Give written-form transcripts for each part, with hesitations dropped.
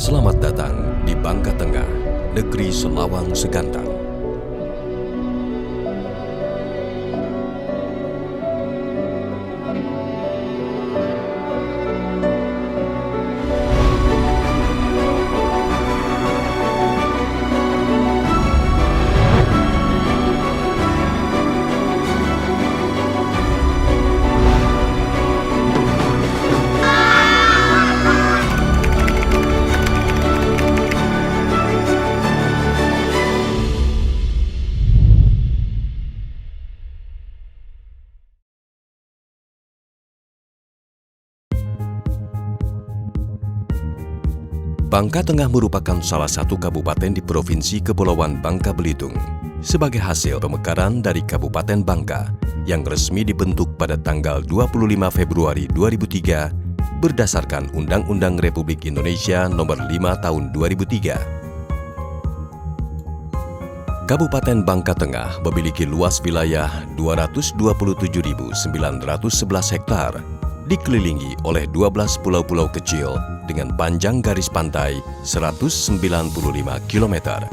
Selamat datang di Bangka Tengah, negeri Selawang Segantang. Bangka Tengah merupakan salah satu kabupaten di Provinsi Kepulauan Bangka Belitung sebagai hasil pemekaran dari Kabupaten Bangka yang resmi dibentuk pada tanggal 25 Februari 2003 berdasarkan Undang-Undang Republik Indonesia Nomor 5 Tahun 2003. Kabupaten Bangka Tengah memiliki luas wilayah 227.911 hektar, dikelilingi oleh 12 pulau-pulau kecil dengan panjang garis pantai 195 km.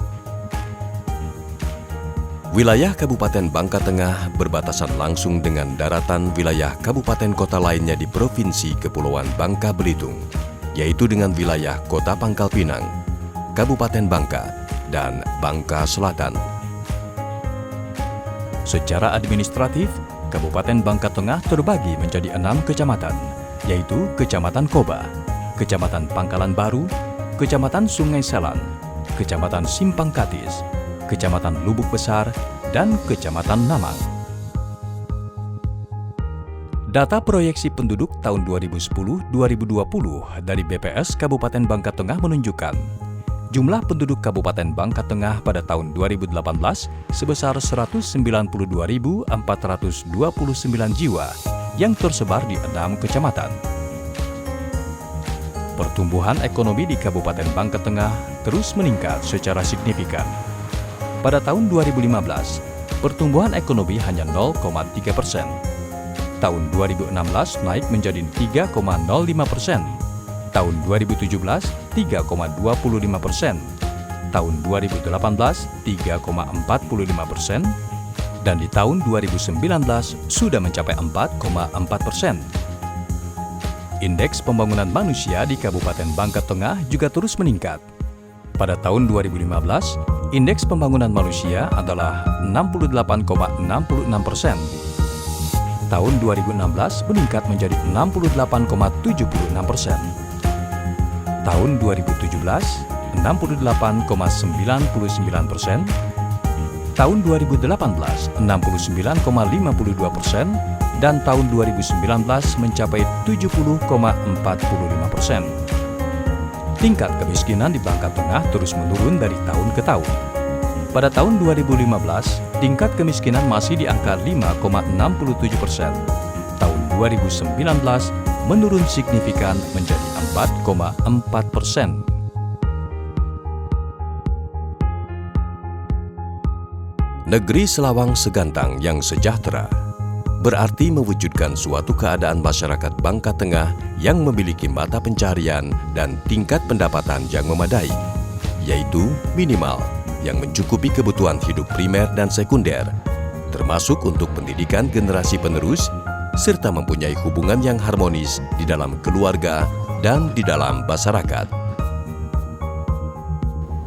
Wilayah Kabupaten Bangka Tengah berbatasan langsung dengan daratan wilayah kabupaten kota lainnya di Provinsi Kepulauan Bangka Belitung, yaitu dengan wilayah Kota Pangkal Pinang, Kabupaten Bangka, dan Bangka Selatan. Secara administratif, Kabupaten Bangka Tengah terbagi menjadi 6 kecamatan, yaitu Kecamatan Koba, Kecamatan Pangkalan Baru, Kecamatan Sungai Selan, Kecamatan Simpang Katis, Kecamatan Lubuk Besar, dan Kecamatan Namang. Data proyeksi penduduk tahun 2010-2020 dari BPS Kabupaten Bangka Tengah menunjukkan jumlah penduduk Kabupaten Bangka Tengah pada tahun 2018 sebesar 192.429 jiwa yang tersebar di 6 kecamatan. Pertumbuhan ekonomi di Kabupaten Bangka Tengah terus meningkat secara signifikan. Pada tahun 2015, pertumbuhan ekonomi hanya 0,3%. Tahun 2016 naik menjadi 3,05%. Tahun 2017, 3,25%. Tahun 2018, 3,45%. Dan di tahun 2019 sudah mencapai 4,4%. Indeks pembangunan manusia di Kabupaten Bangka Tengah juga terus meningkat. Pada tahun 2015, indeks pembangunan manusia adalah 68,66%. Tahun 2016 meningkat menjadi 68,76%. Tahun 2017, 68,99%. Tahun 2018, 69,52%. Dan tahun 2019 mencapai 70,45%. Tingkat kemiskinan di Bangka Tengah terus menurun dari tahun ke tahun. Pada tahun 2015, tingkat kemiskinan masih di angka 5,67%. Tahun 2019 menurun signifikan menjadi 4,4%. Negeri Selawang Segantang yang sejahtera berarti mewujudkan suatu keadaan masyarakat Bangka Tengah yang memiliki mata pencaharian dan tingkat pendapatan yang memadai, yaitu minimal yang mencukupi kebutuhan hidup primer dan sekunder, termasuk untuk pendidikan generasi penerus, serta mempunyai hubungan yang harmonis di dalam keluarga dan di dalam masyarakat.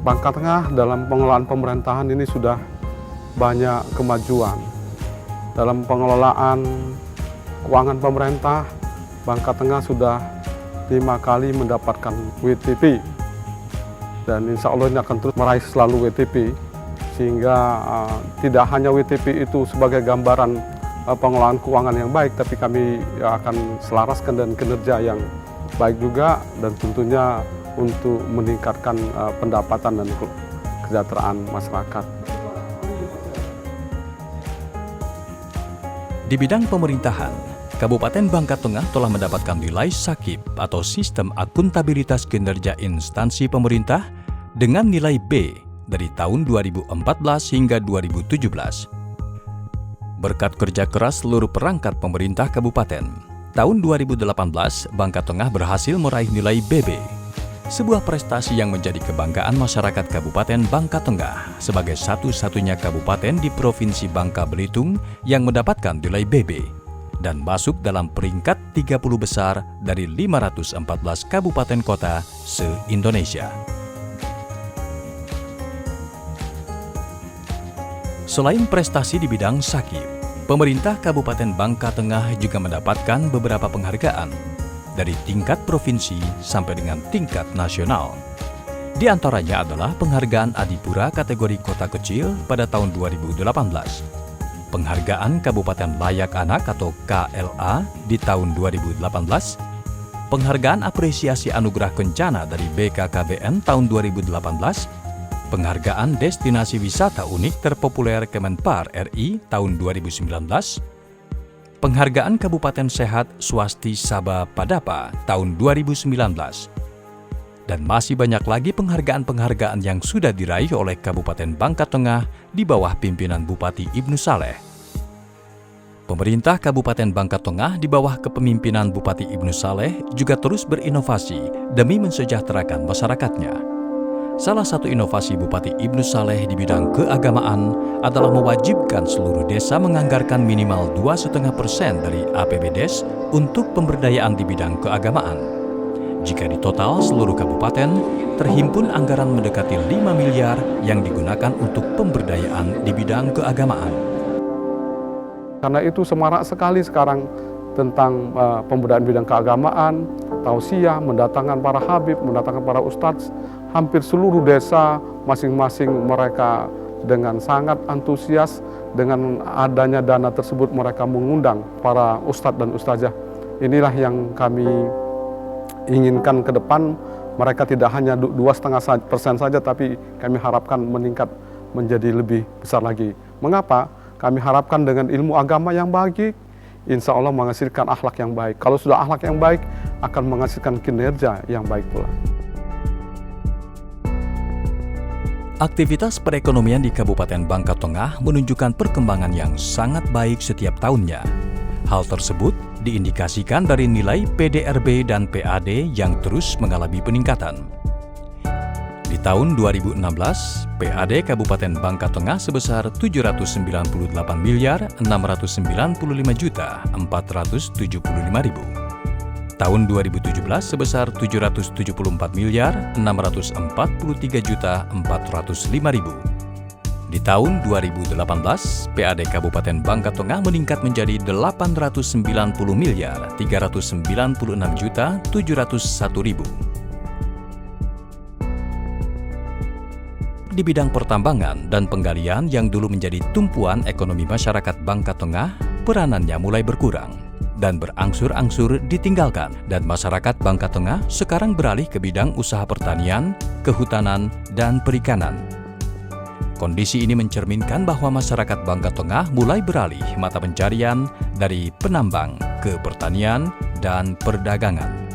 Bangka Tengah dalam pengelolaan pemerintahan ini sudah banyak kemajuan. Dalam pengelolaan keuangan pemerintah, Bangka Tengah sudah 5 kali mendapatkan WTP. Dan insya Allah ini akan terus meraih selalu WTP, sehingga tidak hanya WTP itu sebagai gambaran pengelolaan keuangan yang baik, tapi kami akan selaraskan dengan kinerja yang baik juga, dan tentunya untuk meningkatkan pendapatan dan kesejahteraan masyarakat. Di bidang pemerintahan, Kabupaten Bangka Tengah telah mendapatkan nilai SAKIP atau Sistem Akuntabilitas Kinerja Instansi Pemerintah dengan nilai B dari tahun 2014 hingga 2017. Berkat kerja keras seluruh perangkat pemerintah kabupaten, tahun 2018 Bangka Tengah berhasil meraih nilai BB. sebuah prestasi yang menjadi kebanggaan masyarakat Kabupaten Bangka Tengah sebagai satu-satunya kabupaten di Provinsi Bangka Belitung yang mendapatkan nilai BB dan masuk dalam peringkat 30 besar dari 514 kabupaten kota se-Indonesia. Selain prestasi di bidang sakit, pemerintah Kabupaten Bangka Tengah juga mendapatkan beberapa penghargaan dari tingkat provinsi sampai dengan tingkat nasional. Di antaranya adalah penghargaan Adipura kategori kota kecil pada tahun 2018, penghargaan Kabupaten Layak Anak atau KLA di tahun 2018, penghargaan apresiasi anugerah kencana dari BKKBN tahun 2018, penghargaan destinasi wisata unik terpopuler Kemenpar RI tahun 2019, penghargaan Kabupaten Sehat Swasti Saba Padapa tahun 2019, dan masih banyak lagi penghargaan-penghargaan yang sudah diraih oleh Kabupaten Bangka Tengah di bawah pimpinan Bupati Ibnu Saleh. Pemerintah Kabupaten Bangka Tengah di bawah kepemimpinan Bupati Ibnu Saleh juga terus berinovasi demi mensejahterakan masyarakatnya. Salah satu inovasi Bupati Ibnu Saleh di bidang keagamaan adalah mewajibkan seluruh desa menganggarkan minimal 2,5% dari APBDes untuk pemberdayaan di bidang keagamaan. Jika di total seluruh kabupaten, terhimpun anggaran mendekati 5 miliar yang digunakan untuk pemberdayaan di bidang keagamaan. Karena itu semarak sekali sekarang tentang pemberdayaan bidang keagamaan, tausiah, mendatangkan para habib, mendatangkan para ustadz. Hampir seluruh desa masing-masing mereka dengan sangat antusias dengan adanya dana tersebut mereka mengundang para ustadz dan ustazah. Inilah yang kami inginkan ke depan. Mereka tidak hanya 2,5% saja, tapi kami harapkan meningkat menjadi lebih besar lagi. Mengapa? Kami harapkan dengan ilmu agama yang baik, insya Allah menghasilkan akhlak yang baik. Kalau sudah akhlak yang baik, akan menghasilkan kinerja yang baik pula. Aktivitas perekonomian di Kabupaten Bangka Tengah menunjukkan perkembangan yang sangat baik setiap tahunnya. Hal tersebut diindikasikan dari nilai PDRB dan PAD yang terus mengalami peningkatan. Di tahun 2016, PAD Kabupaten Bangka Tengah sebesar Rp798,475.475.000. Tahun 2017 sebesar Rp774,643.405.000. Di tahun 2018, PAD Kabupaten Bangka Tengah meningkat menjadi Rp890,396.701.000. Di bidang pertambangan dan penggalian yang dulu menjadi tumpuan ekonomi masyarakat Bangka Tengah, peranannya mulai berkurang dan berangsur-angsur ditinggalkan, dan masyarakat Bangka Tengah sekarang beralih ke bidang usaha pertanian, kehutanan, dan perikanan. Kondisi ini mencerminkan bahwa masyarakat Bangka Tengah mulai beralih mata pencarian dari penambang ke pertanian dan perdagangan.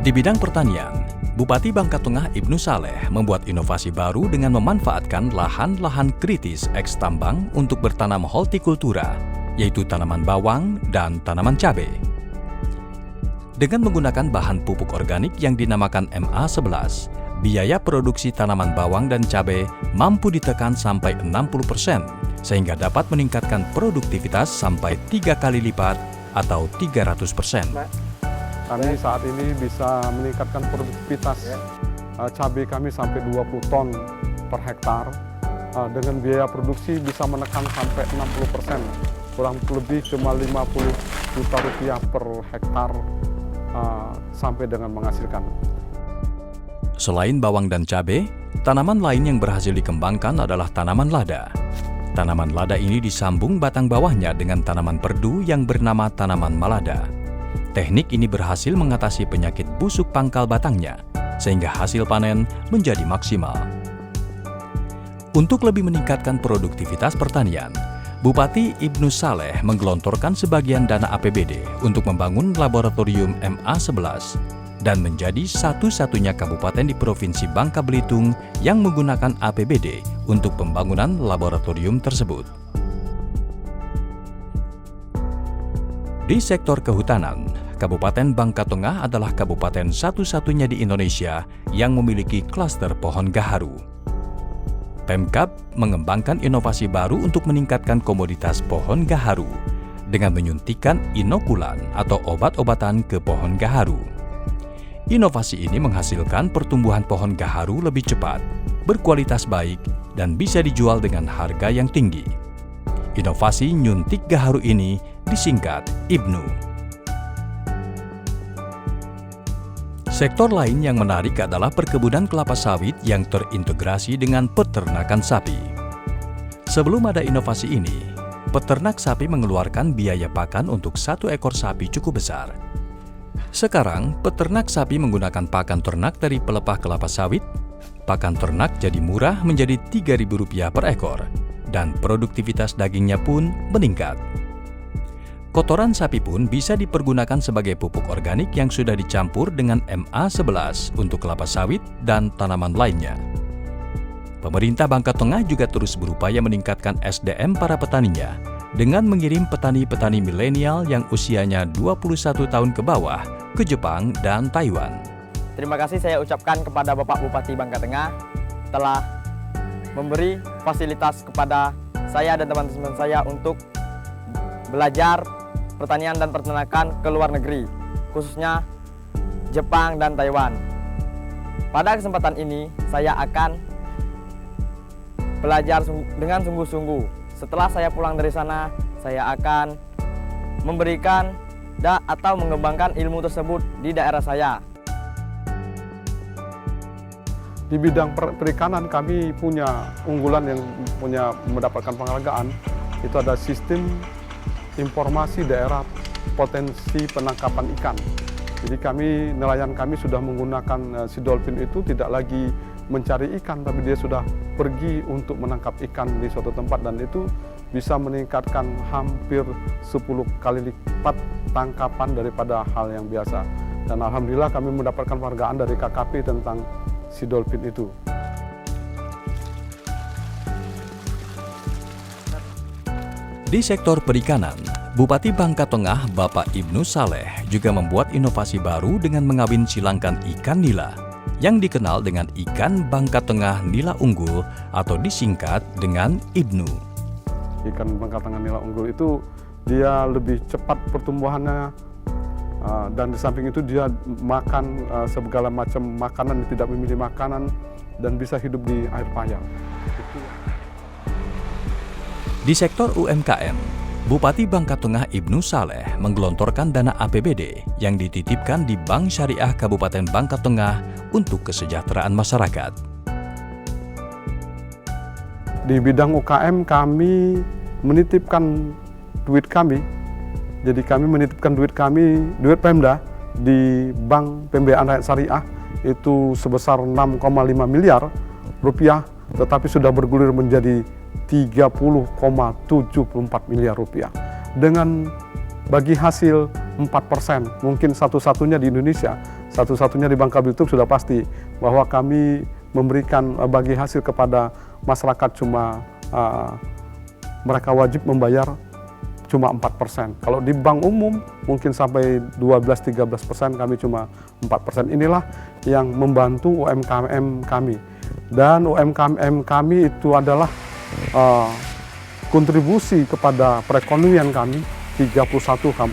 Di bidang pertanian, Bupati Bangka Tengah Ibnu Saleh membuat inovasi baru dengan memanfaatkan lahan-lahan kritis eks-tambang untuk bertanam hortikultura, yaitu tanaman bawang dan tanaman cabai. Dengan menggunakan bahan pupuk organik yang dinamakan MA11, biaya produksi tanaman bawang dan cabai mampu ditekan sampai 60%, sehingga dapat meningkatkan produktivitas sampai 3 kali lipat atau 300%. Kami saat ini bisa meningkatkan produktivitas cabai kami sampai 20 ton per hektar. Dengan biaya produksi bisa menekan sampai 60%, kurang lebih cuma 50 juta rupiah per hektar sampai dengan menghasilkan. Selain bawang dan cabai, tanaman lain yang berhasil dikembangkan adalah tanaman lada. Tanaman lada ini disambung batang bawahnya dengan tanaman perdu yang bernama tanaman malada. Teknik ini berhasil mengatasi penyakit busuk pangkal batangnya, sehingga hasil panen menjadi maksimal. Untuk lebih meningkatkan produktivitas pertanian, Bupati Ibnu Saleh menggelontorkan sebagian dana APBD untuk membangun laboratorium MA11 dan menjadi satu-satunya kabupaten di Provinsi Bangka Belitung yang menggunakan APBD untuk pembangunan laboratorium tersebut. Di sektor kehutanan, Kabupaten Bangka Tengah adalah kabupaten satu-satunya di Indonesia yang memiliki klaster pohon gaharu. Pemkab mengembangkan inovasi baru untuk meningkatkan komoditas pohon gaharu dengan menyuntikkan inokulan atau obat-obatan ke pohon gaharu. Inovasi ini menghasilkan pertumbuhan pohon gaharu lebih cepat, berkualitas baik, dan bisa dijual dengan harga yang tinggi. Inovasi nyuntik gaharu ini disingkat IBNU. Sektor lain yang menarik adalah perkebunan kelapa sawit yang terintegrasi dengan peternakan sapi. Sebelum ada inovasi ini, peternak sapi mengeluarkan biaya pakan untuk 1 ekor sapi cukup besar. Sekarang, peternak sapi menggunakan pakan ternak dari pelepah kelapa sawit. Pakan ternak jadi murah menjadi Rp3.000 per ekor, dan produktivitas dagingnya pun meningkat. Kotoran sapi pun bisa dipergunakan sebagai pupuk organik yang sudah dicampur dengan MA11 untuk kelapa sawit dan tanaman lainnya. Pemerintah Bangka Tengah juga terus berupaya meningkatkan SDM para petaninya dengan mengirim petani-petani milenial yang usianya 21 tahun ke bawah ke Jepang dan Taiwan. Terima kasih saya ucapkan kepada Bapak Bupati Bangka Tengah telah memberi fasilitas kepada saya dan teman-teman saya untuk belajar pertanian dan peternakan ke luar negeri, khususnya Jepang dan Taiwan. Pada kesempatan ini, saya akan belajar dengan sungguh-sungguh. Setelah saya pulang dari sana, saya akan memberikan atau mengembangkan ilmu tersebut di daerah saya. Di bidang perikanan kami punya unggulan yang mendapatkan penghargaan. Itu ada sistem informasi daerah potensi penangkapan ikan. Jadi nelayan kami sudah menggunakan si dolphin itu tidak lagi mencari ikan, tapi dia sudah pergi untuk menangkap ikan di suatu tempat, dan itu bisa meningkatkan hampir 10 kali lipat tangkapan daripada hal yang biasa. Dan alhamdulillah kami mendapatkan penghargaan dari KKP tentang si dolphin itu. Di sektor perikanan, Bupati Bangka Tengah Bapak Ibnu Saleh juga membuat inovasi baru dengan mengawin silangkan ikan nila yang dikenal dengan ikan Bangka Tengah nila unggul atau disingkat dengan IBNU. Ikan Bangka Tengah nila unggul itu dia lebih cepat pertumbuhannya, dan di samping itu dia makan segala macam makanan, tidak memilih makanan, dan bisa hidup di air payah. Di sektor UMKM, Bupati Bangka Tengah Ibnu Saleh menggelontorkan dana APBD yang dititipkan di Bank Syariah Kabupaten Bangka Tengah untuk kesejahteraan masyarakat. Di bidang UKM kami menitipkan duit kami. Jadi kami menitipkan duit Pemda di Bank Pembiayaan Rakyat Syariah itu sebesar 6,5 miliar rupiah, tetapi sudah bergulir menjadi 30,74 miliar rupiah. Dengan bagi hasil 4%, mungkin satu-satunya di Indonesia, satu-satunya di Bangka Belitung sudah pasti bahwa kami memberikan bagi hasil kepada masyarakat cuma mereka wajib membayar cuma 4%. Kalau di bank umum mungkin sampai 12-13%, kami cuma 4%. Inilah yang membantu UMKM kami. Dan UMKM kami itu adalah kontribusi kepada perekonomian kami 31,04%.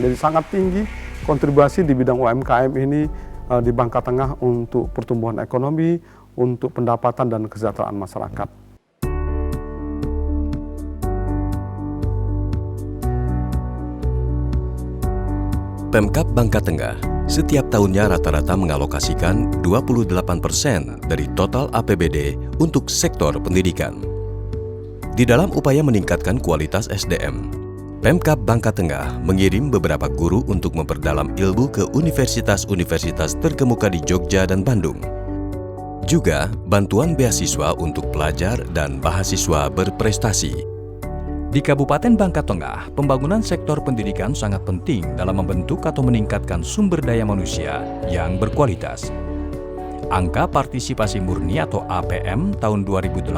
Jadi sangat tinggi kontribusi di bidang UMKM ini di Bangka Tengah untuk pertumbuhan ekonomi, untuk pendapatan dan kesejahteraan masyarakat. Pemkab Bangka Tengah setiap tahunnya rata-rata mengalokasikan 28% dari total APBD untuk sektor pendidikan. Di dalam upaya meningkatkan kualitas SDM, Pemkab Bangka Tengah mengirim beberapa guru untuk memperdalam ilmu ke universitas-universitas terkemuka di Jogja dan Bandung. Juga bantuan beasiswa untuk pelajar dan mahasiswa berprestasi. Di Kabupaten Bangka Tengah, pembangunan sektor pendidikan sangat penting dalam membentuk atau meningkatkan sumber daya manusia yang berkualitas. Angka partisipasi murni atau APM tahun 2018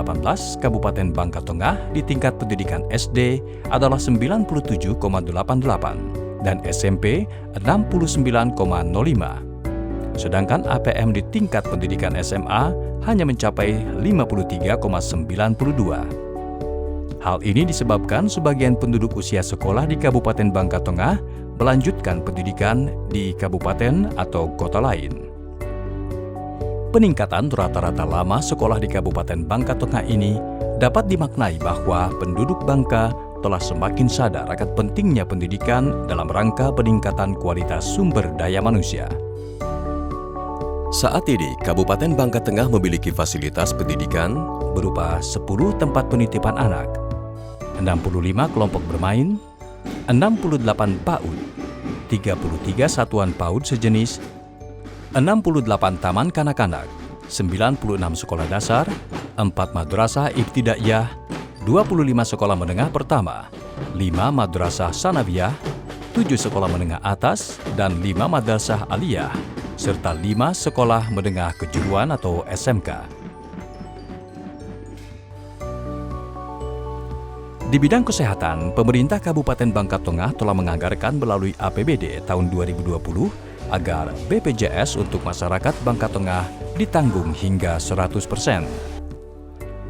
Kabupaten Bangka Tengah di tingkat pendidikan SD adalah 97,88 dan SMP 69,05. Sedangkan APM di tingkat pendidikan SMA hanya mencapai 53,92. Hal ini disebabkan sebagian penduduk usia sekolah di Kabupaten Bangka Tengah melanjutkan pendidikan di kabupaten atau kota lain. Peningkatan rata-rata lama sekolah di Kabupaten Bangka Tengah ini dapat dimaknai bahwa penduduk Bangka telah semakin sadar akan pentingnya pendidikan dalam rangka peningkatan kualitas sumber daya manusia. Saat ini, Kabupaten Bangka Tengah memiliki fasilitas pendidikan Berupa 10 tempat penitipan anak, 65 kelompok bermain, 68 PAUD, 33 satuan PAUD sejenis, 68 taman kanak-kanak, 96 sekolah dasar, 4 madrasah ibtidaiyah, 25 sekolah menengah pertama, 5 madrasah sanawiyah, 7 sekolah menengah atas, dan 5 madrasah aliyah, serta 5 sekolah menengah kejuruan atau SMK. Di bidang kesehatan, pemerintah Kabupaten Bangka Tengah telah menganggarkan melalui APBD tahun 2020 agar BPJS untuk masyarakat Bangka Tengah ditanggung hingga 100%.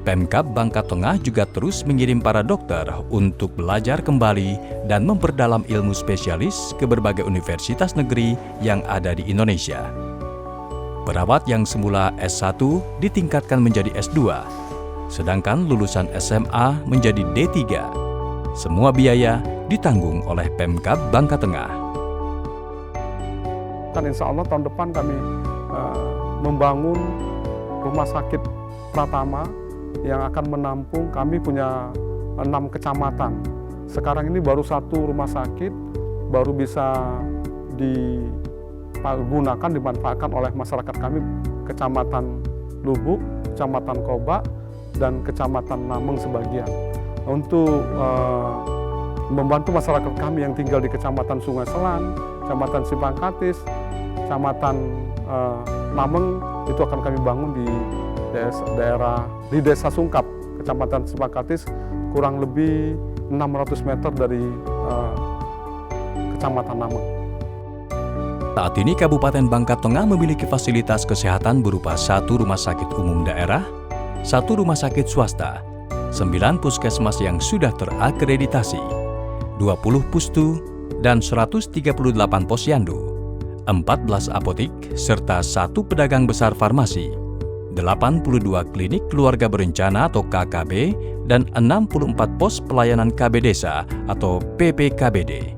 Pemkab Bangka Tengah juga terus mengirim para dokter untuk belajar kembali dan memperdalam ilmu spesialis ke berbagai universitas negeri yang ada di Indonesia. Perawat yang semula S1 ditingkatkan menjadi S2, sedangkan lulusan SMA menjadi D3. Semua biaya ditanggung oleh Pemkab Bangka Tengah. Kan insya Allah tahun depan kami membangun rumah sakit Pratama yang akan menampung, kami punya 6 kecamatan. Sekarang ini baru 1 rumah sakit baru bisa digunakan, dimanfaatkan oleh masyarakat kami, Kecamatan Lubuk, Kecamatan Koba, dan Kecamatan Nameng sebagian. Untuk membantu masyarakat kami yang tinggal di Kecamatan Sungai Selan, Kecamatan Simpangkatis, Kecamatan Nameng, itu akan kami bangun di Desa Sungkap, Kecamatan Simpangkatis, kurang lebih 600 meter dari Kecamatan Nameng. Saat ini Kabupaten Bangka Tengah memiliki fasilitas kesehatan berupa 1 rumah sakit umum daerah, 1 rumah sakit swasta, 9 puskesmas yang sudah terakreditasi, 20 pustu, dan 138 posyandu, 14 apotik, serta 1 pedagang besar farmasi, 82 klinik keluarga berencana atau KKB, dan 64 pos pelayanan KB Desa atau PPKBD.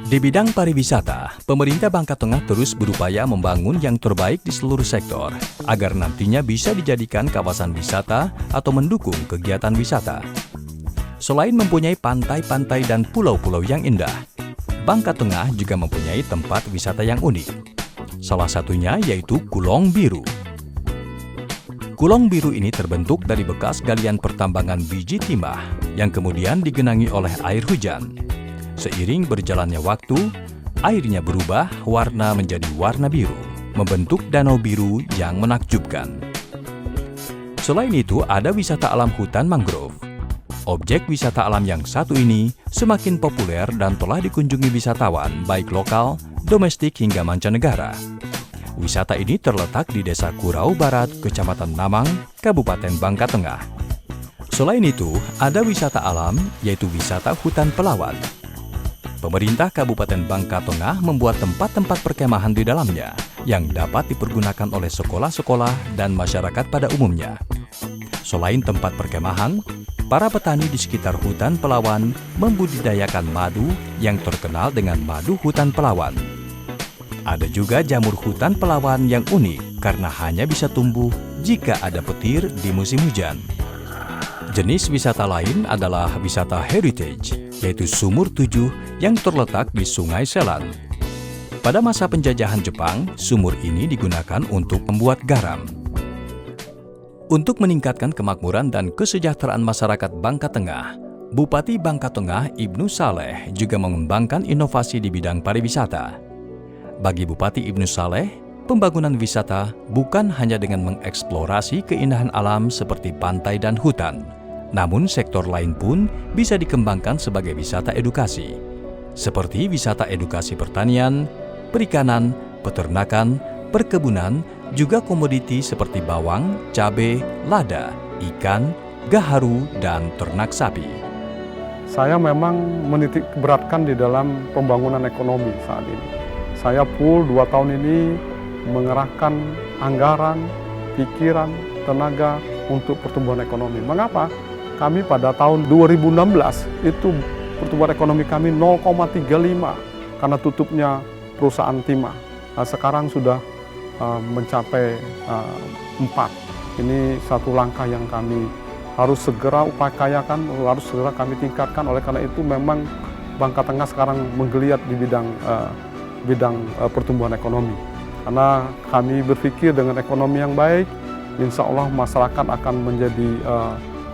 Di bidang pariwisata, pemerintah Bangka Tengah terus berupaya membangun yang terbaik di seluruh sektor agar nantinya bisa dijadikan kawasan wisata atau mendukung kegiatan wisata. Selain mempunyai pantai-pantai dan pulau-pulau yang indah, Bangka Tengah juga mempunyai tempat wisata yang unik. Salah satunya yaitu Kulong Biru. Kulong Biru ini terbentuk dari bekas galian pertambangan biji timah yang kemudian digenangi oleh air hujan. Seiring berjalannya waktu, airnya berubah warna menjadi warna biru, membentuk danau biru yang menakjubkan. Selain itu, ada wisata alam hutan mangrove. Objek wisata alam yang satu ini semakin populer dan telah dikunjungi wisatawan baik lokal, domestik hingga mancanegara. Wisata ini terletak di Desa Kurau Barat, Kecamatan Namang, Kabupaten Bangka Tengah. Selain itu, ada wisata alam yaitu wisata hutan Pelawan. Pemerintah Kabupaten Bangka Tengah membuat tempat-tempat perkemahan di dalamnya yang dapat dipergunakan oleh sekolah-sekolah dan masyarakat pada umumnya. Selain tempat perkemahan, para petani di sekitar hutan Pelawan membudidayakan madu yang terkenal dengan madu hutan Pelawan. Ada juga jamur hutan Pelawan yang unik karena hanya bisa tumbuh jika ada petir di musim hujan. Jenis wisata lain adalah wisata heritage, yaitu Sumur 7 yang terletak di Sungai Selan. Pada masa penjajahan Jepang, sumur ini digunakan untuk membuat garam. Untuk meningkatkan kemakmuran dan kesejahteraan masyarakat Bangka Tengah, Bupati Bangka Tengah Ibnu Saleh juga mengembangkan inovasi di bidang pariwisata. Bagi Bupati Ibnu Saleh, pembangunan wisata bukan hanya dengan mengeksplorasi keindahan alam seperti pantai dan hutan, namun sektor lain pun bisa dikembangkan sebagai wisata edukasi, seperti wisata edukasi pertanian, perikanan, peternakan, perkebunan, juga komoditi seperti bawang, cabai, lada, ikan, gaharu, dan ternak sapi. Saya memang menitik beratkan di dalam pembangunan ekonomi saat ini. Saya full 2 tahun ini mengerahkan anggaran, pikiran, tenaga untuk pertumbuhan ekonomi. Mengapa? Kami pada tahun 2016 itu pertumbuhan ekonomi kami 0,35 karena tutupnya perusahaan timah. Nah, sekarang sudah mencapai 4. Ini satu langkah yang kami harus segera upayakan, harus segera kami tingkatkan. Oleh karena itu memang Bangka Tengah sekarang menggeliat di bidang pertumbuhan ekonomi. Karena kami berpikir dengan ekonomi yang baik, insya Allah masyarakat akan menjadi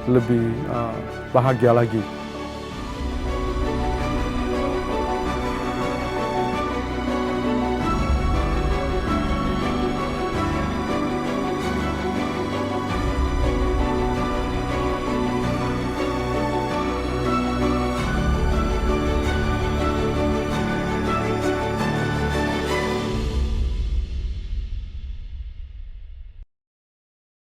lebih bahagia lagi.